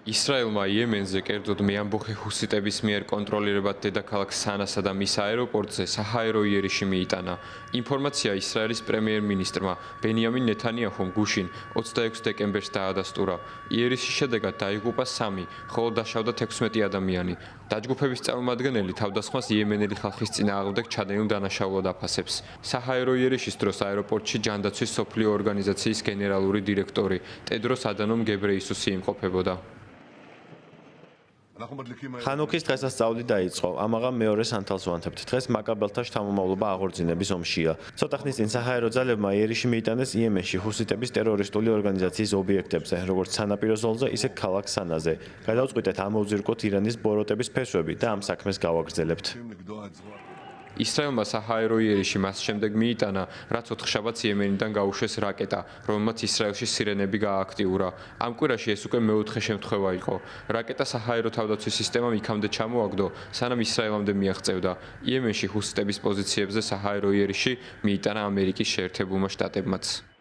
ისრაელმა იემენზე კერძოდ მეამბოხე ჰუსიტების მიერ კონტროლირებად დედაქალაქ სანასა და მის აეროპორტზე საჰაერო იერიში მიიტანა. ინფორმაცია ისრაელის პრემიერ-მინისტრმა ბენიამინ ნეთანიაჰუმ გუშინ 26 დეკემბერს დაადასტურა. იერიშის შედეგად დაიღუპა 3, ხოლო დაშავდა 16 ადამიანი. დაჯგუფების წარმომადგენელი თავდასხმას იემენელი ხალხის წინააღმდეგ ჩადენილ დანაშაულად აფასებს. საჰაერო იერიშის დროს აეროპორტში ჯანდაცვის სოფლიო ორგანიზაციის გენერალური დირექტორი ტედროს ადანომ გებრეისუსი იმყოფებოდა. ხანუქის დღესასწაული დაიწყო. ამაღამ მეორე სანთელს ვანთებთ. დღეს მაკაბელთა შთამომავლობა აღორძინების ომშია. ცოტა ხნის წინ საჰაერო ძალებმა იერიში მიიტანეს იემენში ჰუსიტების ტერორისტული ორგანიზაციის ობიექტებზე, როგორც სანაპირო ზოლზე, ისე ქალაქ სანაზე. გადავწყვიტეთ ამოვზირკოთ ირანის ბოროტების ფესვები და ამ საქმეს გავაგრძელებთ. ისრაელმა საჰაერო იერიში მას შემდეგ მიიტანა, რაც 4 შაბათს იემენიდან გაუშვეს რაკეტა, რომელმაც ისრაელში სირენები გაააქტიურა. ამ კვირაში ეს უკვე მეოთხე შემთხვევა იყო. რაკეტა საჰაერო თავდაცვის სისტემამ იქამდე ჩამოაგდო, სანამ ისრაელამდე მიაღწევდა. იემენში ჰუსიტების პოზიციებზე საჰაერო იერიში მიიტანა ამერიკის შეერთებულმა შტატებმაც.